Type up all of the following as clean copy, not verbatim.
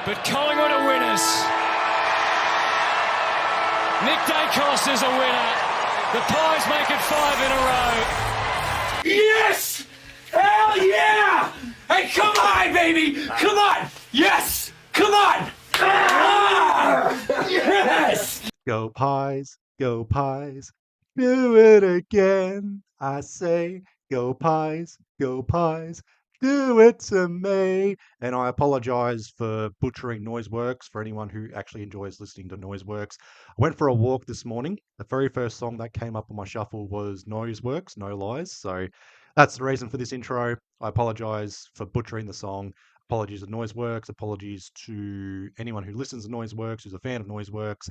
But Collingwood are winners. Nick Dacos is a winner. The Pies make it 5 in a row. Yes! Hell yeah! Hey, come on, baby! Come on! Yes! Come on! Ah! Yes! Go Pies, do it again. I say, go Pies, do it to me. And I apologize for butchering Noiseworks for anyone who actually enjoys listening to Noiseworks. I went for a walk this morning. The very first song that came up on my shuffle was Noiseworks, No Lies. So that's the reason for this intro. I apologize for butchering the song. Apologies to Noiseworks. Apologies to anyone who listens to Noiseworks, who's a fan of Noiseworks.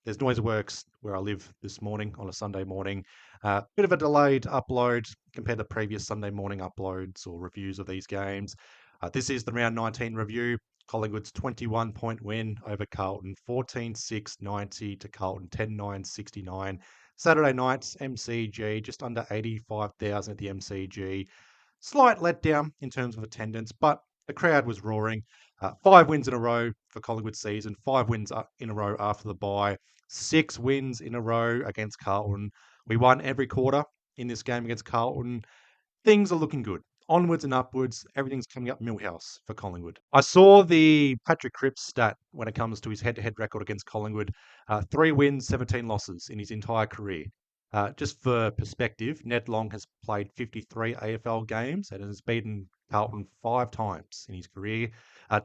There's Noiseworks where I live this morning on a Sunday morning. Bit of a delayed upload compared to previous Sunday morning uploads or reviews of these games. This is the round 19 review. Collingwood's 21-point win over Carlton, 14-6-90 to Carlton, 10-9-69. Saturday night's MCG, just under 85,000 at the MCG. Slight letdown in terms of attendance, but the crowd was roaring. 5 wins in a row for Collingwood season, 5 wins in a row after the bye, 6 wins in a row against Carlton. We won every quarter in this game against Carlton. Things are looking good. Onwards and upwards, everything's coming up Millhouse for Collingwood. I saw the Patrick Cripps stat when it comes to his head-to-head record against Collingwood. 3 wins, 17 losses in his entire career. Just for perspective, Ned Long has played 53 AFL games and has beaten Carlton 5 times in his career.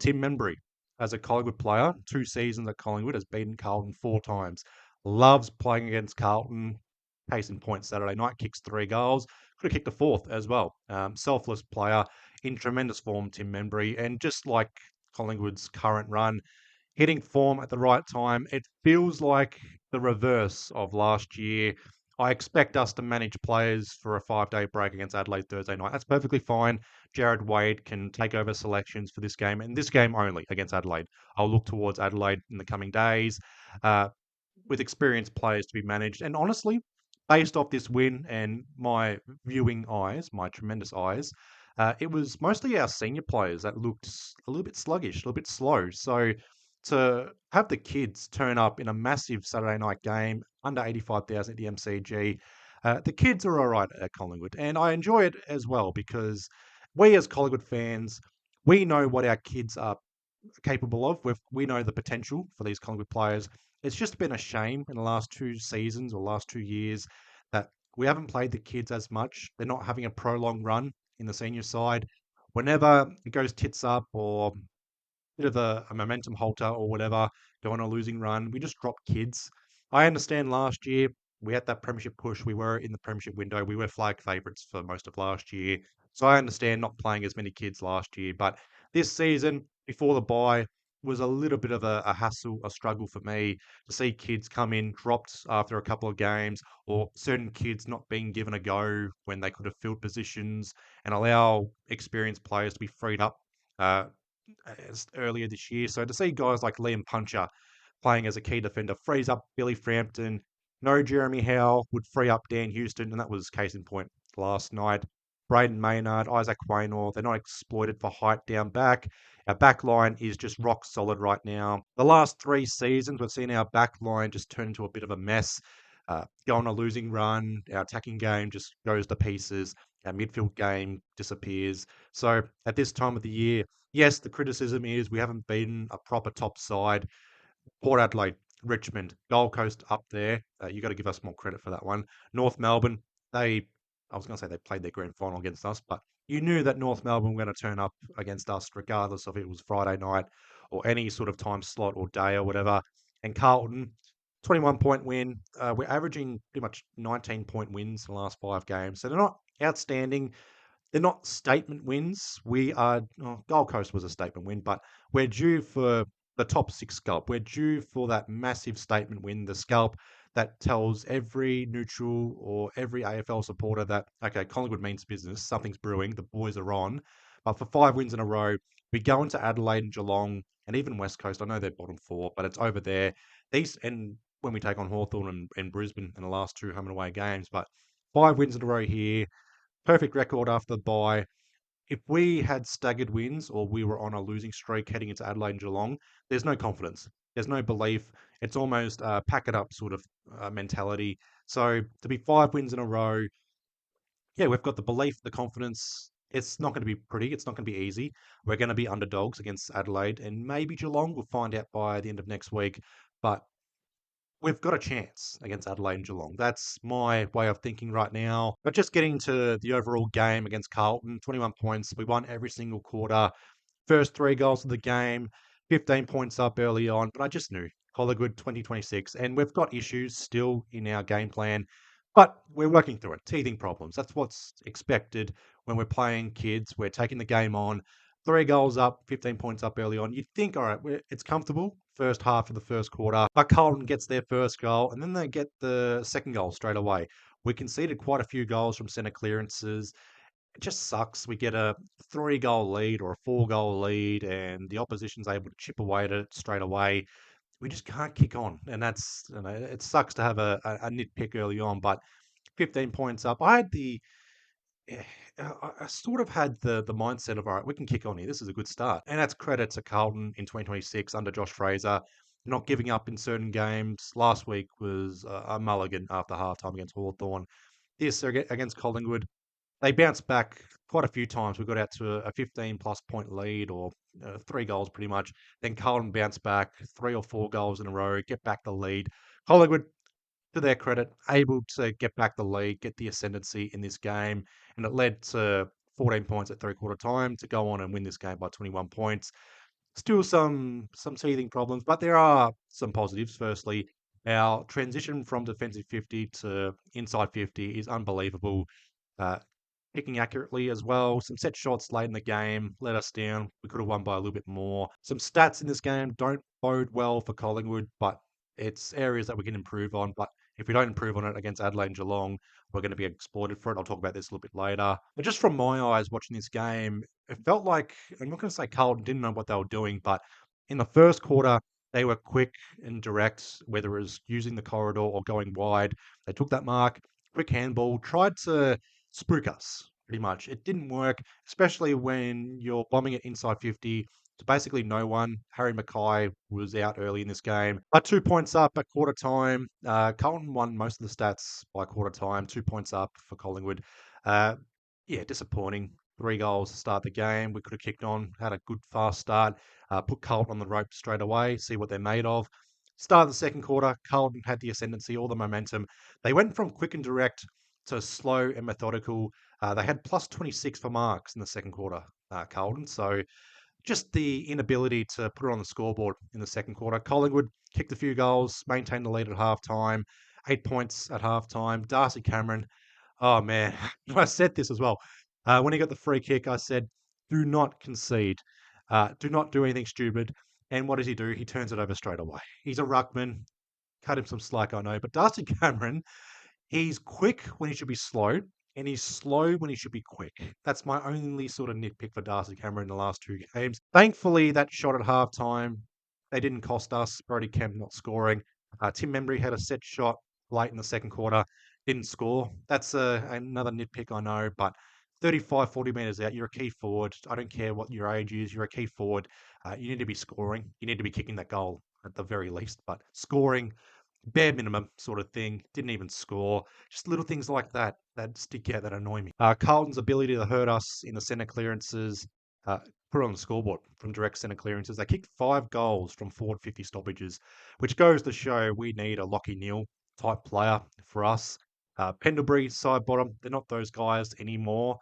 Tim Membry, as a Collingwood player, 2 seasons at Collingwood, has beaten Carlton 4 times. Loves playing against Carlton. Case in point, Saturday night, kicks 3 goals. Could have kicked a 4th as well. Selfless player, in tremendous form, Tim Membry. And just like Collingwood's current run, hitting form at the right time, it feels like the reverse of last year. I expect us to manage players for a 5-day break against Adelaide Thursday night. That's perfectly fine. Jared Wade can take over selections for this game, and this game only against Adelaide. I'll look towards Adelaide in the coming days with experienced players to be managed. And honestly, based off this win and my viewing eyes, my tremendous eyes, it was mostly our senior players that looked a little bit sluggish, a little bit slow. So to have the kids turn up in a massive Saturday night game, under 85,000 at the MCG, the kids are all right at Collingwood. And I enjoy it as well because we as Collingwood fans, we know what our kids are capable of. We know the potential for these Collingwood players. It's just been a shame in the last 2 seasons or last 2 years that we haven't played the kids as much. They're not having a prolonged run in the senior side. Whenever it goes tits up or bit of a momentum halter or whatever, go on a losing run, we just drop kids. I understand last year we had that premiership push. We were in the premiership window. We were flag favourites for most of last year. So I understand not playing as many kids last year. But this season, before the bye, was a little bit of a hassle, a struggle for me to see kids come in dropped after a couple of games or certain kids not being given a go when they could have filled positions and allow experienced players to be freed up earlier this year. So to see guys like Liam Puncher playing as a key defender frees up Billy Frampton. No Jeremy Howe would free up Dan Houston, and that was case in point last night. Braden Maynard, Isaac Waynor, they're not exploited for height down back. Our back line is just rock solid right now. The last 3 seasons, we've seen our back line just turn into a bit of a mess. Go on a losing run. Our attacking game just goes to pieces. Our midfield game disappears. So at this time of the year, yes, the criticism is we haven't beaten a proper top side. Port Adelaide, Richmond, Gold Coast up there. You got to give us more credit for that one. North Melbourne, I was going to say they played their grand final against us, but you knew that North Melbourne were going to turn up against us regardless of if it was Friday night or any sort of time slot or day or whatever. And Carlton, 21-point win. We're averaging pretty much 19-point wins in the last 5 games. So they're not outstanding. They're not statement wins. Gold Coast was a statement win, but we're due for the top 6 scalp. We're due for that massive statement win, the scalp that tells every neutral or every AFL supporter that, okay, Collingwood means business, something's brewing, the boys are on. But for 5 wins in a row, we go into Adelaide and Geelong and even West Coast. I know they're bottom 4, but it's over there. And when we take on Hawthorn and Brisbane in the last 2 home and away games, but 5 wins in a row here, perfect record after the bye. if we had staggered wins or we were on a losing streak heading into Adelaide and Geelong, there's no confidence. There's no belief. It's almost a pack it up sort of mentality. So to be 5 wins in a row, yeah, we've got the belief, the confidence. It's not going to be pretty. It's not going to be easy. We're going to be underdogs against Adelaide and maybe Geelong. We'll find out by the end of next week. But we've got a chance against Adelaide and Geelong. That's my way of thinking right now. But just getting to the overall game against Carlton, 21 points. We won every single quarter. First 3 goals of the game, 15 points up early on. But I just knew Collingwood 2026. And we've got issues still in our game plan. But we're working through it, teething problems. That's what's expected when we're playing kids. We're taking the game on. 3 goals up, 15 points up early on. You'd think, all right, it's comfortable first half of the first quarter. But Carlton gets their first goal, and then they get the second goal straight away. We conceded quite a few goals from centre clearances. It just sucks. We get a 3 goal lead or a 4 goal lead, and the opposition's able to chip away at it straight away. We just can't kick on, and that's it sucks to have a nitpick early on, but 15 points up. I had the eh, I sort of had the mindset of, all right, we can kick on here. This is a good start. And that's credit to Carlton in 2026 under Josh Fraser, not giving up in certain games. Last week was a mulligan after halftime against Hawthorn. This against Collingwood, they bounced back quite a few times. We got out to a 15 plus point lead or 3 goals pretty much. Then Carlton bounced back 3 or 4 goals in a row, get back the lead. Collingwood, to their credit, able to get back the lead, get the ascendancy in this game, and it led to 14 points at three-quarter time to go on and win this game by 21 points. Still some teething problems, but there are some positives. Firstly, our transition from defensive 50 to inside 50 is unbelievable. Uh, Kicking accurately as well. Some set shots late in the game let us down. We could have won by a little bit more. Some stats in this game don't bode well for Collingwood, but it's areas that we can improve on. But if we don't improve on it against Adelaide and Geelong, we're going to be exploited for it. I'll talk about this a little bit later. But just from my eyes watching this game, it felt like, I'm not going to say Carlton didn't know what they were doing, but in the first quarter, they were quick and direct, whether it was using the corridor or going wide. They took that mark, quick handball, tried to spook us pretty much. It didn't work, especially when you're bombing it inside 50 to basically no one. Harry Mackay was out early in this game. But 2 points up at quarter time. Carlton won most of the stats by quarter time. 2 points up for Collingwood. Uh, yeah, disappointing. 3 goals to start the game. We could have kicked on, had a good fast start, put Carlton on the rope straight away, see what they're made of. Start of the second quarter, Carlton had the ascendancy, all the momentum. They went from quick and direct to slow and methodical. They had plus 26 for marks in the second quarter, Carlton. So just the inability to put it on the scoreboard in the second quarter. Collingwood kicked a few goals, maintained the lead at halftime, 8 points at halftime. Darcy Cameron, oh man, I said this as well. When he got the free kick, I said, do not concede. Do not do anything stupid. And what does he do? He turns it over straight away. He's a ruckman. Cut him some slack, I know. But Darcy Cameron, he's quick when he should be slow, and he's slow when he should be quick. That's my only sort of nitpick for Darcy Cameron in the last 2 games. Thankfully, that shot at halftime, they didn't cost us. Brody Kemp not scoring. Tim Membry had a set shot late in the second quarter, didn't score. That's another nitpick, I know, but 35, 40 metres out, you're a key forward. I don't care what your age is, you're a key forward. You need to be scoring. You need to be kicking that goal at the very least, but scoring bare minimum sort of thing. Didn't even score. Just little things like that that stick out that annoy me. Carlton's ability to hurt us in the centre clearances, uh, put it on the scoreboard from direct centre clearances. They kicked 5 goals from forward 50 stoppages, which goes to show we need a Lockie Neal type player for us. Pendlebury, side bottom, they're not those guys anymore.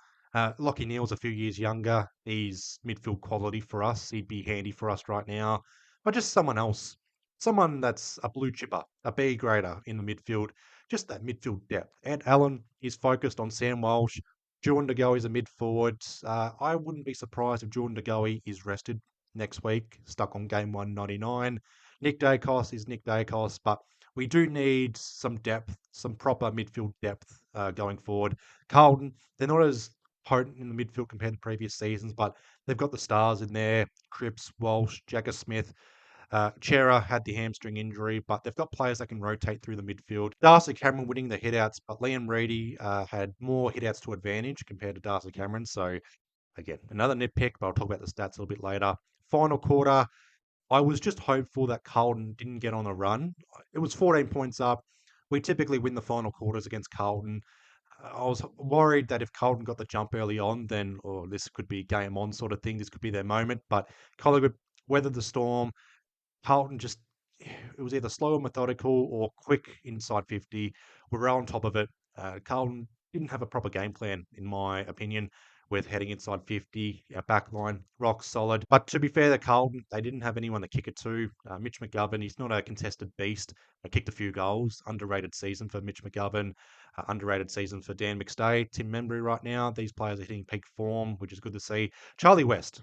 Lockie Neal's a few years younger. He's midfield quality for us. He'd be handy for us right now. But just someone else. Someone that's a blue chipper, a B grader in the midfield, just that midfield depth. Ed Allen is focused on Sam Walsh. Jordan De Goey is a mid forward. I wouldn't be surprised if Jordan De Goey is rested next week, stuck on game 199. Nick Dacos is Nick Dacos, but we do need some depth, some proper midfield depth going forward. Carlton, they're not as potent in the midfield compared to previous seasons, but they've got the stars in there. Cripps, Walsh, Jagger Smith. Chera had the hamstring injury, but they've got players that can rotate through the midfield. Darcy Cameron winning the hitouts, but Liam Reedy had more hitouts to advantage compared to Darcy Cameron. So Again, another nitpick, but I'll talk about the stats a little bit later. Final quarter, I was just hopeful that Carlton didn't get on a run. It was 14 points up. We typically win the final quarters against Carlton. I was worried that if Carlton got the jump early on, then this could be game on sort of thing. This could be their moment. But Collingwood weathered the storm. Carlton just, it was either slow and methodical or quick inside 50. We were on top of it. Carlton didn't have a proper game plan, in my opinion, with heading inside 50. Our back line, rock solid. But to be fair to Carlton, they didn't have anyone to kick it to. Mitch McGovern, he's not a contested beast. Kicked a few goals. Underrated season for Mitch McGovern. Underrated season for Dan McStay. Tim Membry right now. These players are hitting peak form, which is good to see. Charlie West,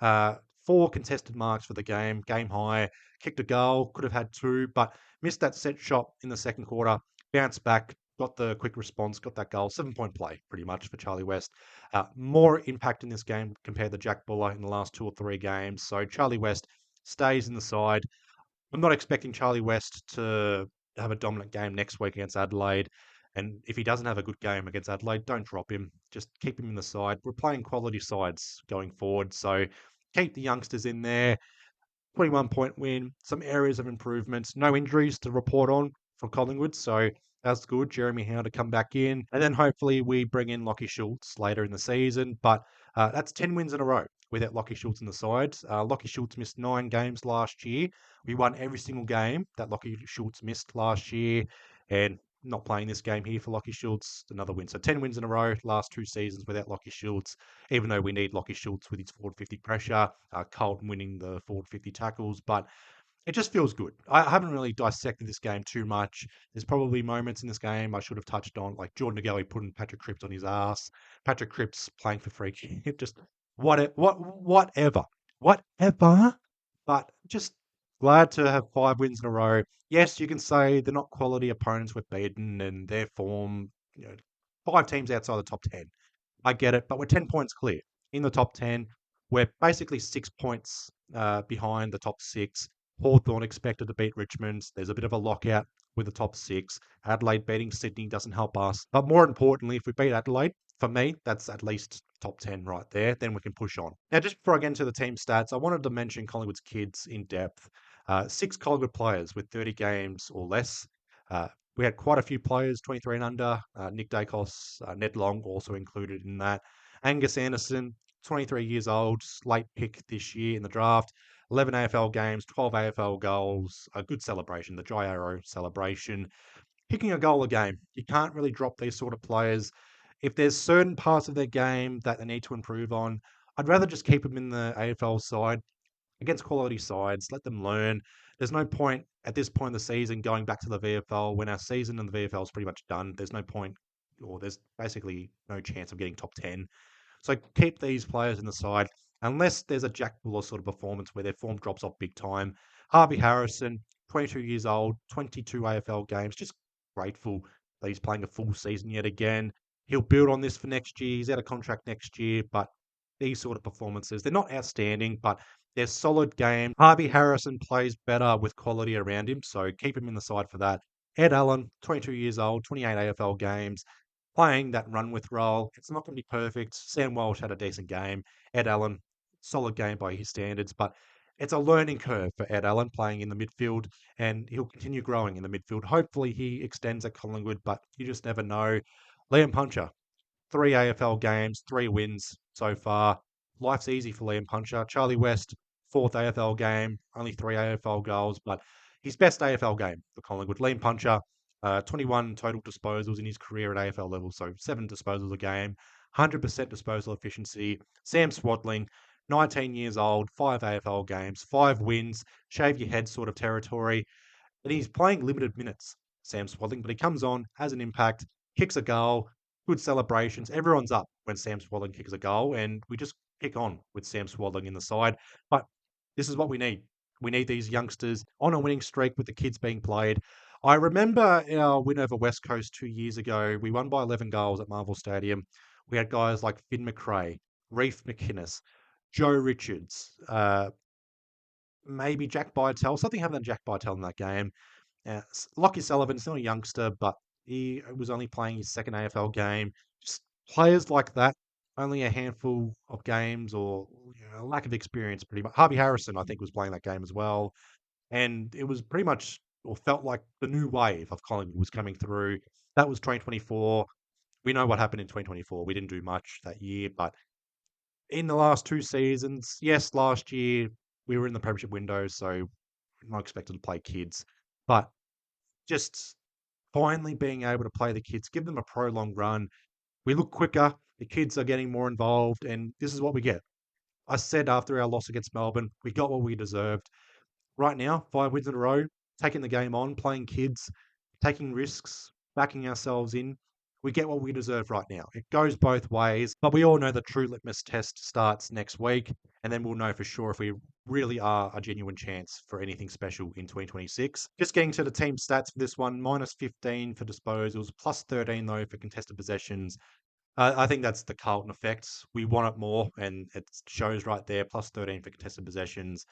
uh, 4 contested marks for the game high, kicked a goal, could have had 2, but missed that set shot in the second quarter, bounced back, got the quick response, got that goal. 7-point play, pretty much, for Charlie West. More impact in this game compared to Jack Buller in the last 2 or 3 games. So Charlie West stays in the side. I'm not expecting Charlie West to have a dominant game next week against Adelaide. And if he doesn't have a good game against Adelaide, don't drop him. Just keep him in the side. We're playing quality sides going forward. So keep the youngsters in there. 21-point win, some areas of improvements, no injuries to report on for Collingwood. So that's good. Jeremy Howe to come back in. And then hopefully we bring in Lockie Schultz later in the season. But that's 10 wins in a row without Lockie Schultz in the side. Lockie Schultz missed 9 games last year. We won every single game that Lockie Schultz missed last year. And not playing this game here for Lockie Schultz, another win. So 10 wins in a row, last 2 seasons without Lockie Schultz, even though we need Lockie Schultz with his forward 50 pressure, Carlton winning the forward 50 tackles, but it just feels good. I haven't really dissected this game too much. There's probably moments in this game I should have touched on, like Jordan Nagelli putting Patrick Cripps on his ass, Patrick Cripps playing for free kick, just whatever. But just glad to have 5 wins in a row. Yes, you can say they're not quality opponents we've beaten and their form, 5 teams outside the top 10. I get it, but we're 10 points clear in the top 10. We're basically 6 points behind the top 6. Hawthorn expected to beat Richmond. There's a bit of a lockout with the top 6. Adelaide beating Sydney doesn't help us. But more importantly, if we beat Adelaide, for me, that's at least top 10 right there. Then we can push on. Now, just before I get into the team stats, I wanted to mention Collingwood's kids in depth. 6 Collingwood players with 30 games or less. We had quite a few players, 23 and under. Nick Dacos, Ned Long also included in that. Angus Anderson, 23 years old, late pick this year in the draft. 11 AFL games, 12 AFL goals, a good celebration, the Jai Arrow celebration. Kicking a goal a game. You can't really drop these sort of players. If there's certain parts of their game that they need to improve on, I'd rather just keep them in the AFL side against quality sides, let them learn. There's no point at this point in the season going back to the VFL when our season in the VFL is pretty much done. There's no point, or there's basically no chance of getting top 10. So keep these players in the side unless there's a Jack Buller sort of performance where their form drops off big time. Harvey Harrison, 22 years old, 22 AFL games, just grateful that he's playing a full season yet again. He'll build on this for next year. He's out of contract next year, but these sort of performances, they're not outstanding, but they're solid games. Harvey Harrison plays better with quality around him, so keep him in the side for that. Ed Allen, 22 years old, 28 AFL games, playing that run with role. It's not going to be perfect. Sam Walsh had a decent game. Ed Allen, solid game by his standards, but it's a learning curve for Ed Allen playing in the midfield, and he'll continue growing in the midfield. Hopefully, he extends at Collingwood, but you just never know. Liam Puncher, 3 AFL games, 3 wins so far. Life's easy for Liam Puncher. Charlie West, 4th AFL game, only 3 AFL goals, but his best AFL game for Collingwood. Liam Puncher, 21 total disposals in his career at AFL level, so 7 disposals a game, 100% disposal efficiency. Sam Swadling, 19 years old, 5 AFL games, 5 wins, shave your head sort of territory. And he's playing limited minutes, Sam Swadling, but he comes on, has an impact, kicks a goal, good celebrations. Everyone's up when Sam Swadling kicks a goal, and we just kick on with Sam Swadling in the side. But this is what we need. We need these youngsters on a winning streak with the kids being played. I remember our win over West Coast 2 years ago. We won by 11 goals at Marvel Stadium. We had guys like Finn McRae, Reef McInnes, Joe Richards, maybe Jack Bytel. Something happened to Jack Bytel in that game. Lockie Sullivan, still a youngster, but he was only playing his second AFL game. Just players like that only a handful of games or a lack of experience pretty much. Harvey Harrison, I think, was playing that game as well. And it was pretty much or felt like the new wave of Collingwood was coming through. That was 2024. We know what happened in 2024. We didn't do much that year, but in the last 2 seasons, yes, last year we were in the premiership window, so we're not expected to play kids. But just finally being able to play the kids, give them a prolonged run. We look quicker, the kids are getting more involved, and this is what we get. I said after our loss against Melbourne, we got what we deserved. Right now, 5 wins in a row, taking the game on, playing kids, taking risks, backing ourselves in. We get what we deserve right now. It goes both ways, but we all know the true litmus test starts next week, and then we'll know for sure if we really are a genuine chance for anything special in 2026. Just getting to the team stats for this one, minus 15 for disposals, plus 13 though for contested possessions. I think that's the Carlton effect. We want it more, and it shows right there. Plus 13 for contested possessions.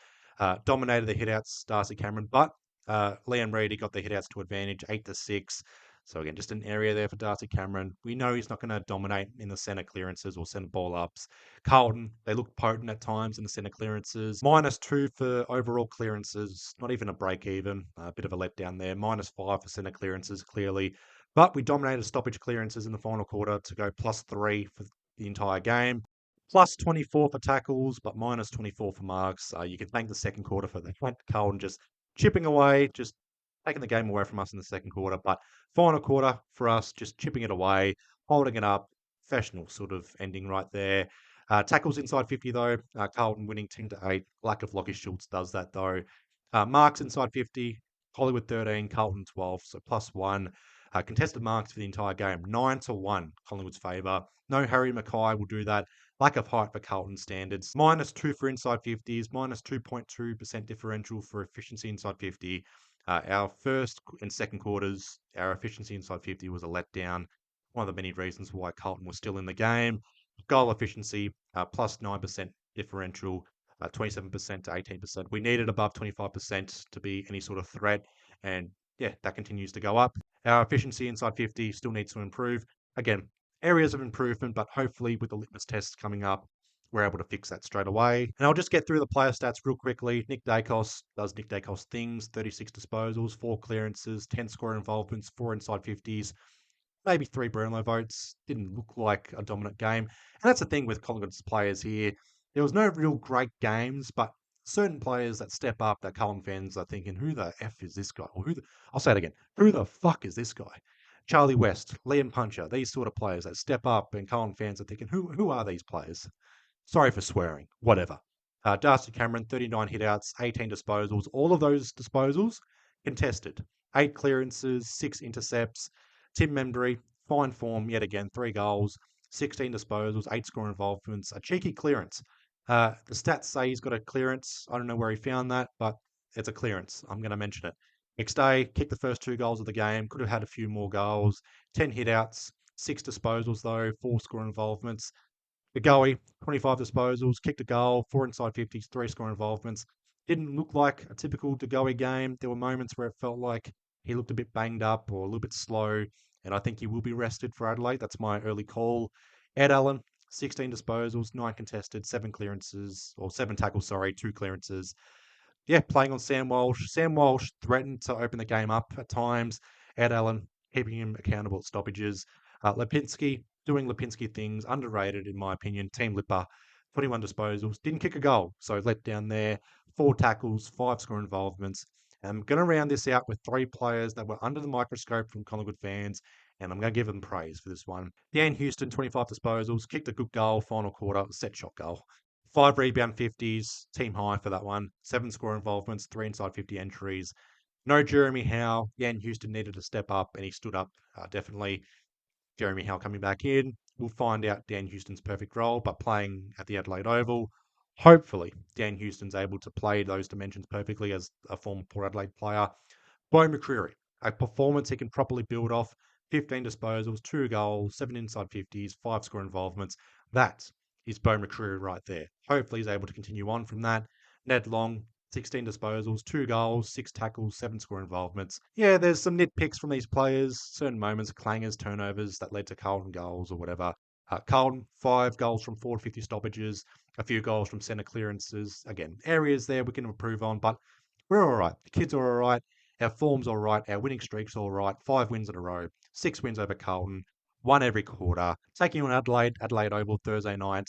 Dominated the hitouts, Darcy Cameron, but Liam Reid, he got the hitouts to advantage, 8-6. So again, just an area there for Darcy Cameron. We know he's not going to dominate in the centre clearances or centre ball ups. Carlton, they look potent at times in the centre clearances. -2 for overall clearances, not even a break even. A bit of a letdown there. -5 for centre clearances, clearly. But we dominated stoppage clearances in the final quarter to go +3 for the entire game. +24 for tackles, but -24 for marks. You can thank the second quarter for that. Carlton just chipping away, just taking the game away from us in the second quarter. But final quarter for us, just chipping it away, holding it up. Professional sort of ending right there. Tackles inside 50 though. Carlton winning 10-8. Lack of Lockie Schultz does that though. Marks inside 50. Collingwood 13, Carlton 12, so +1. Contested marks for the entire game, 9-1, Collingwood's favour. No Harry Mackay will do that. Lack of height for Carlton standards. -2 for inside 50s, -2.2% differential for efficiency inside 50. Our first and second quarters, our efficiency inside 50 was a letdown. One of the many reasons why Carlton was still in the game. Goal efficiency, +9% differential, 27% to 18%. We needed above 25% to be any sort of threat. And yeah, that continues to go up. Our efficiency inside 50 still needs to improve. Again, areas of improvement, but hopefully with the litmus tests coming up, we're able to fix that straight away. And I'll just get through the player stats real quickly. Nick Dacos does Nick Dacos things, 36 disposals, 4 clearances, 10 score involvements, 4 inside 50s, maybe 3 Brownlow votes. Didn't look like a dominant game. And that's the thing with Collingwood's players here. There was no real great games, but certain players that step up that Carlton fans are thinking, who the F is this guy? Or I'll say it again. Who the fuck is this guy? Charlie West, Liam Puncher, these sort of players that step up and Carlton fans are thinking, who are these players? Sorry for swearing. Whatever. Darcy Cameron, 39 hitouts, 18 disposals. All of those disposals contested. 8 clearances, 6 intercepts. Tim Membry, fine form yet again, 3 goals, 16 disposals, 8 score involvements, a cheeky clearance. The stats say he's got a clearance. I don't know where he found that, but it's a clearance. I'm going to mention it. Next day, kicked the first 2 goals of the game. Could have had a few more goals. 10 hitouts, 6 disposals though, 4 score involvements. Goey, 25 disposals, kicked a goal, 4 inside 50s, 3 score involvements. Didn't look like a typical Goey game. There were moments where it felt like he looked a bit banged up or a little bit slow, and I think he will be rested for Adelaide. That's my early call. Ed Allen, 16 disposals, 9 contested, 7 clearances, or 7 tackles, sorry, 2 clearances. Yeah, playing on Sam Walsh. Sam Walsh threatened to open the game up at times. Ed Allen keeping him accountable at stoppages. Lipinski doing Lipinski things, underrated in my opinion. Team Lipper, 21 disposals, didn't kick a goal, so let down there. 4 tackles, 5 score involvements. I'm going to round this out with 3 players that were under the microscope from Collingwood fans, and I'm going to give them praise for this one. Dan Houston, 25 disposals, kicked a good goal, final quarter, set shot goal. 5 rebound 50s, team high for that one. 7 score involvements, 3 inside 50 entries. No Jeremy Howe. Jan Houston needed to step up, and he stood up definitely. Jeremy Howe coming back in. We'll find out Dan Houston's perfect role, but playing at the Adelaide Oval. Hopefully, Dan Houston's able to play those dimensions perfectly as a former Port Adelaide player. Bo McCreary, a performance he can properly build off. 15 disposals, 2 goals, 7 inside 50s, 5 score involvements. That is Bo McCreary right there. Hopefully, he's able to continue on from that. Ned Long, 16 disposals, 2 goals, 6 tackles, 7 score involvements. Yeah, there's some nitpicks from these players, certain moments, clangers, turnovers that led to Carlton goals or whatever. Carlton, 5 goals from forward 50 stoppages, a few goals from centre clearances. Again, areas there we can improve on, but we're all right. The kids are all right. Our form's all right. Our winning streak's all right. 5 wins in a row, 6 wins over Carlton, 1 every quarter. Taking on Adelaide Oval Thursday night.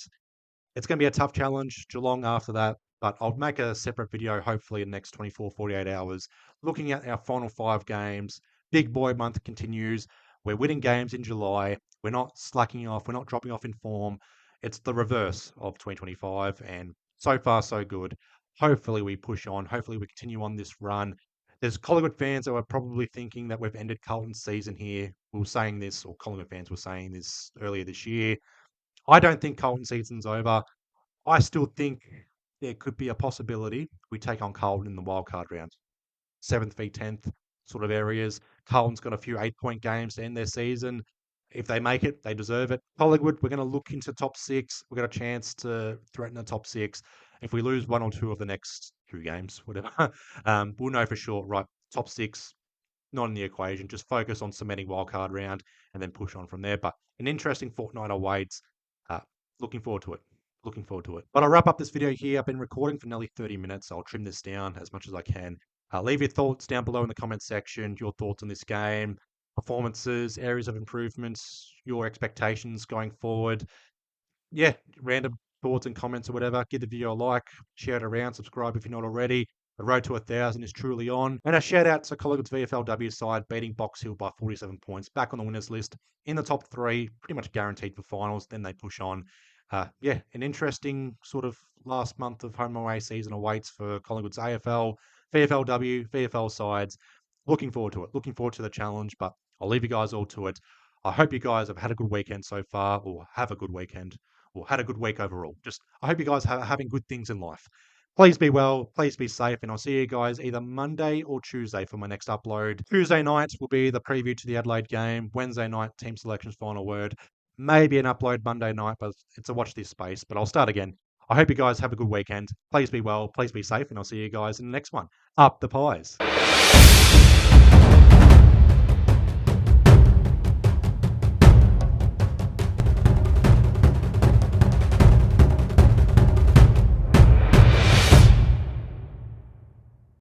It's going to be a tough challenge. Geelong after that, but I'll make a separate video hopefully in the next 24, 48 hours looking at our final 5 games. Big boy month continues. We're winning games in July. We're not slacking off. We're not dropping off in form. It's the reverse of 2025, and so far so good. Hopefully we push on. Hopefully we continue on this run. There's Collingwood fans that were probably thinking that we've ended Carlton's season here. We were saying this, or Collingwood fans were saying this earlier this year. I don't think Carlton season's over. I still think there could be a possibility we take on Carlton in the wildcard round. 7th v 10th sort of areas. Carlton's got a few 8-point games to end their season. If they make it, they deserve it. Collingwood, we're going to look into top 6. We've got a chance to threaten the top 6. If we lose 1 or 2 of the next 2 games, whatever, we'll know for sure, right, top 6, not in the equation. Just focus on cementing wildcard round and then push on from there. But an interesting fortnight awaits. Looking forward to it. Looking forward to it. But I'll wrap up this video here. I've been recording for nearly 30 minutes. I'll trim this down as much as I can. Leave your thoughts down below in the comment section, your thoughts on this game, performances, areas of improvements, your expectations going forward. Yeah, random thoughts and comments or whatever. Give the video a like, share it around, subscribe if you're not already. The road to 1,000 is truly on. And a shout out to Collingwood's VFLW side, beating Box Hill by 47 points, back on the winners list, in the top 3, pretty much guaranteed for finals. Then they push on. Yeah, an interesting sort of last month of home away season awaits for Collingwood's AFL, VFLW, VFL sides. Looking forward to it. Looking forward to the challenge, but I'll leave you guys all to it. I hope you guys have had a good weekend so far, or have a good weekend, or had a good week overall. I hope you guys are having good things in life. Please be well, please be safe, and I'll see you guys either Monday or Tuesday for my next upload. Tuesday night will be the preview to the Adelaide game. Wednesday night, team selections final word. Maybe an upload Monday night, but it's a watch this space. But I'll start again. I hope you guys have a good weekend. Please be well, please be safe, and I'll see you guys in the next one. Up the pies.